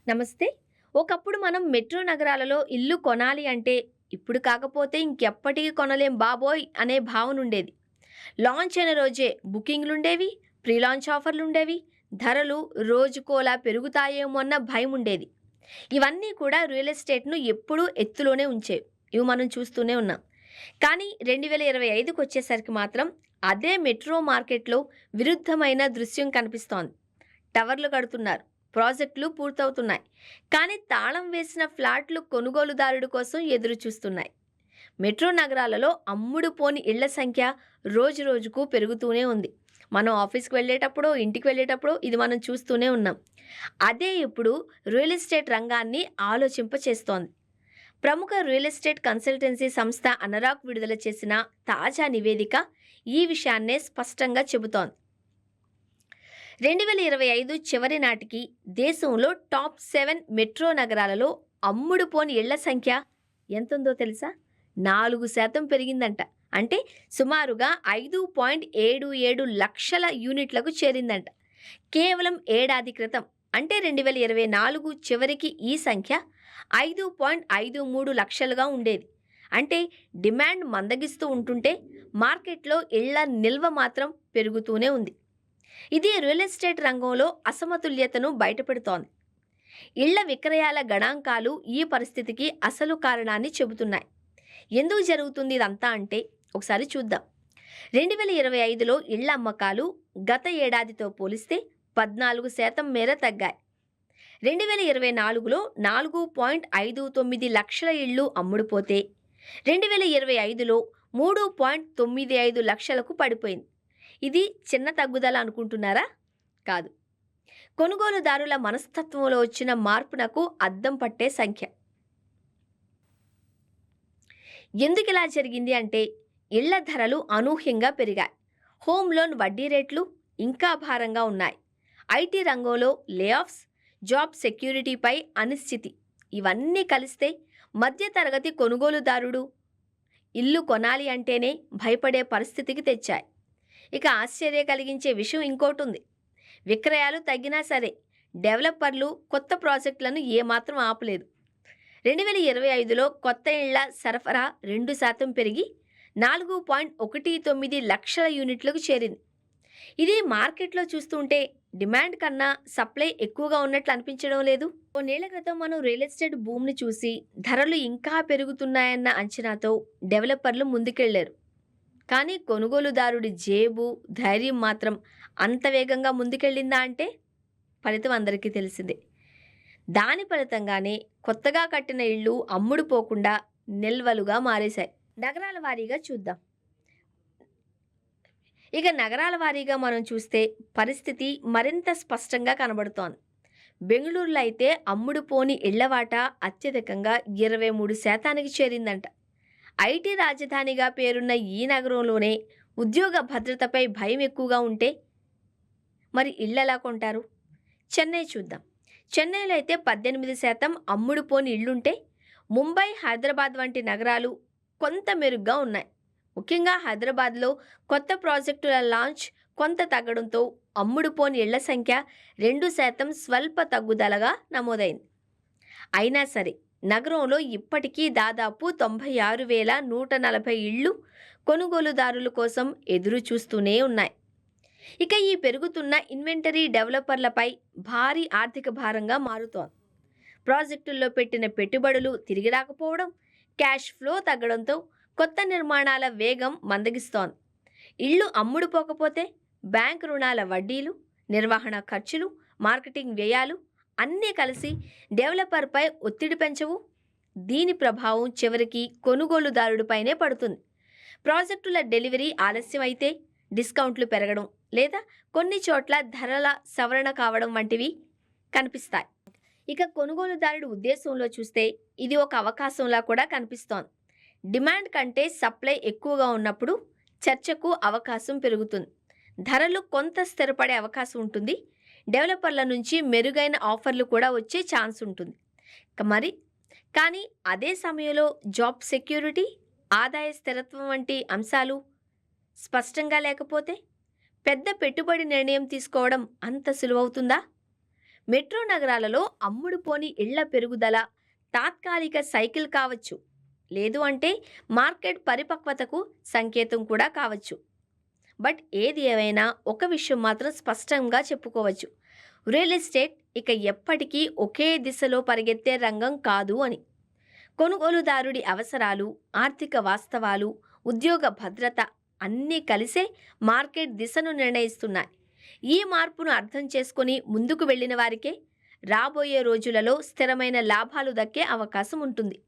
నమస్తే. ఒకప్పుడు మనం మెట్రో నగరాలలో ఇల్లు కొనాలి అంటే, ఇప్పుడు కాకపోతే ఇంకెప్పటికి కొనలేం బాబోయ్! అనే భావనుండేది. లాంచ్ అయిన రోజే బుకింగ్‌లుండేవి, ప్రీ లాంచ్ ఆఫర్‌లుండేవి, ధరలు రోజుకోలా పెరుగుతాయేమో అన్న భయముండేది. ఇవన్నీ కూడా రియల్ ఎస్టేట్‌ను ఎప్పుడూ ఎత్తులోనే ఉంచేవి. ఇవి మనం చూస్తూనే ఉన్నాం. కానీ 2025కొచ్చేసరికి మాత్రం అదే మెట్రో మార్కెట్‌లో విరుద్ధమైన దృశ్యం కనిపిస్తోంది. టవర్లు కడుతున్నారు. ప్రాజెక్టులు పూర్తవుతున్నాయి. కానీ తాళం వేసిన ఫ్లాట్లు కొనుగోలుదారుడి కోసం ఎదురు చూస్తున్నాయి. మెట్రో నగరాలలో అమ్ముడు పోని ఇళ్ల సంఖ్య రోజురోజుకు పెరుగుతూనే ఉంది. మనం ఆఫీస్‌కి వెళ్ళేటప్పుడో, ఇంటికి వెళ్ళేటప్పుడో ఇది మనం చూస్తూనే ఉన్నాం. అదే ఇప్పుడు రియల్ ఎస్టేట్ రంగాన్ని ఆలోచింపచేస్తోంది. ప్రముఖ రియల్ ఎస్టేట్ కన్సల్టెన్సీ సంస్థ అనరాక్ విడుదల చేసిన తాజా నివేదిక ఈ విషయాన్నే స్పష్టంగా చెబుతోంది. 2025 చివరి నాటికి దేశంలో టాప్ 7 మెట్రో నగరాలలో అమ్ముడుపోని ఇళ్ల సంఖ్య ఎంతుందో తెలుసా? 4% పెరిగిందంట. అంటే సుమారుగా 5.77 లక్షల యూనిట్లకు చేరిందంట. కేవలం ఏడాది క్రితం అంటే 2024 చివరికి ఈ సంఖ్య 5.53 లక్షలుగా ఉండేది. అంటే డిమాండ్ మందగిస్తూ ఉంటుంటే మార్కెట్లో ఇళ్ల నిల్వ మాత్రం పెరుగుతూనే ఉంది. ఇది రియల్ ఎస్టేట్ రంగంలో అసమతుల్యతను బయటపెడుతోంది. ఇళ్ల విక్రయాల గణాంకాలు ఈ పరిస్థితికి అసలు కారణాన్ని చెబుతున్నాయి. ఎందుకు జరుగుతుంది ఇదంతా అంటే ఒకసారి చూద్దాం. 2025లో ఇళ్ల అమ్మకాలు గత ఏడాదితో పోలిస్తే 14% మేర తగ్గాయి. 2024లో 4.59 లక్షల ఇళ్లు అమ్ముడుపోతే 2025లో 3.95 లక్షలకు పడిపోయింది. ఇది చిన్న తగ్గుదల అనుకుంటున్నారా? కాదు. కొనుగోలుదారుల మనస్తత్వంలో వచ్చిన మార్పునకు అద్దం పట్టే సంఖ్య. ఎందుకిలా జరిగింది అంటే ఇళ్ల ధరలు అనూహ్యంగా పెరిగాయి. హోమ్ లోన్ వడ్డీ రేట్లు ఇంకా భారంగా ఉన్నాయి. ఐటీ రంగంలో లేఆఫ్స్, జాబ్ సెక్యూరిటీపై అనిశ్చితి ఇవన్నీ కలిస్తే మధ్యతరగతి కొనుగోలుదారుడు ఇల్లు కొనాలి అంటేనే భయపడే పరిస్థితికి తెచ్చాయి. ఇక ఆశ్చర్య కలిగించే విషయం ఇంకోటుంది. విక్రయాలు తగ్గినా సరే డెవలపర్లు కొత్త ప్రాజెక్టులను ఏమాత్రం ఆపలేదు. 2025లో కొత్త ఇళ్ల సరఫరా 2% పెరిగి 4.19 లక్షల యూనిట్లకు చేరింది. ఇది మార్కెట్లో చూస్తుంటే డిమాండ్ కన్నా సప్లై ఎక్కువగా ఉన్నట్లు అనిపించడం లేదు. కొన్నేళ్ల క్రితం మనం రియల్ ఎస్టేట్ భూమిని చూసి ధరలు ఇంకా పెరుగుతున్నాయన్న అంచనాతో డెవలపర్లు ముందుకెళ్లారు. కానీ కొనుగోలుదారుడి జేబు, ధైర్యం మాత్రం అంత వేగంగా ముందుకెళ్ళిందా అంటే ఫలితం అందరికీ తెలిసిందే. దాని ఫలితంగానే కొత్తగా కట్టిన ఇళ్ళు అమ్ముడుపోకుండా నిల్వలుగా మారేశాయి. నగరాల వారీగా చూద్దాం. ఇక నగరాల వారీగా మనం చూస్తే పరిస్థితి మరింత స్పష్టంగా కనబడుతోంది. బెంగళూరులో అయితే అమ్ముడుపోని ఇళ్ల వాటా అత్యధికంగా 23% చేరిందంట. ఐటీ రాజధానిగా పేరున్న ఈ నగరంలోనే ఉద్యోగ భద్రతపై భయం ఎక్కువగా ఉంటే మరి ఇళ్ళు ఎలా కొంటారు? చెన్నై చూద్దాం. చెన్నైలో అయితే 18% అమ్ముడుపోని ఇళ్లుంటే ముంబై, హైదరాబాద్ వంటి నగరాలు కొంత మెరుగ్గా ఉన్నాయి. ముఖ్యంగా హైదరాబాద్లో కొత్త ప్రాజెక్టుల లాంచ్ కొంత తగ్గడంతో అమ్ముడుపోని ఇళ్ల సంఖ్య 2% స్వల్ప తగ్గుదలగా నమోదైంది. అయినా సరే నగరంలో ఇప్పటికీ దాదాపు 96,140 ఇళ్లు కొనుగోలుదారుల కోసం ఎదురు చూస్తూనే ఉన్నాయి. ఇక ఈ పెరుగుతున్న ఇన్వెంటరీ డెవలపర్లపై భారీ ఆర్థిక భారంగా మారుతోంది. ప్రాజెక్టుల్లో పెట్టిన పెట్టుబడులు తిరిగి రాకపోవడం, క్యాష్ ఫ్లో తగ్గడంతో కొత్త నిర్మాణాల వేగం మందగిస్తోంది. ఇళ్లు అమ్ముడుపోకపోతే బ్యాంక్ రుణాల వడ్డీలు, నిర్వహణ ఖర్చులు, మార్కెటింగ్ వ్యయాలు అన్నీ కలిసి డెవలపర్పై ఒత్తిడి పెంచవు. దీని ప్రభావం చివరికి కొనుగోలుదారుడిపైనే పడుతుంది. ప్రాజెక్టుల డెలివరీ ఆలస్యం అయితే డిస్కౌంట్లు పెరగడం లేదా కొన్ని చోట్ల ధరల సవరణ కావడం వంటివి కనిపిస్తాయి. ఇక కొనుగోలుదారుడి ఉద్దేశంలో చూస్తే ఇది ఒక అవకాశంలా కూడా కనిపిస్తోంది. డిమాండ్ కంటే సప్లై ఎక్కువగా ఉన్నప్పుడు చర్చకు అవకాశం పెరుగుతుంది. ధరలు కొంత స్థిరపడే అవకాశం ఉంటుంది. డెవలపర్ల నుంచి మెరుగైన ఆఫర్లు కూడా వచ్చే ఛాన్స్ ఉంటుంది. కానీ అదే సమయంలో జాబ్ సెక్యూరిటీ, ఆదాయ స్థిరత్వం వంటి అంశాలు స్పష్టంగా లేకపోతే పెద్ద పెట్టుబడి నిర్ణయం తీసుకోవడం అంత సులువవుతుందా? మెట్రో నగరాలలో అమ్ముడుపోని ఇళ్ల పెరుగుదల తాత్కాలిక సైకిల్ కావచ్చు. లేదు అంటే మార్కెట్ పరిపక్వతకు సంకేతం కూడా కావచ్చు. బట్ ఏది ఏవైనా ఒక విషయం మాత్రం స్పష్టంగా చెప్పుకోవచ్చు. రియల్ ఎస్టేట్ ఇక ఎప్పటికీ ఒకే దిశలో పరిగెత్తే రంగం కాదు అని. కొనుగోలుదారుడి అవసరాలు, ఆర్థిక వాస్తవాలు, ఉద్యోగ భద్రత అన్నీ కలిసే మార్కెట్ దిశను నిర్ణయిస్తున్నాయి. ఈ మార్పును అర్థం చేసుకొని ముందుకు వెళ్ళిన వారికే రాబోయే రోజులలో స్థిరమైన లాభాలు దక్కే అవకాశం ఉంటుంది.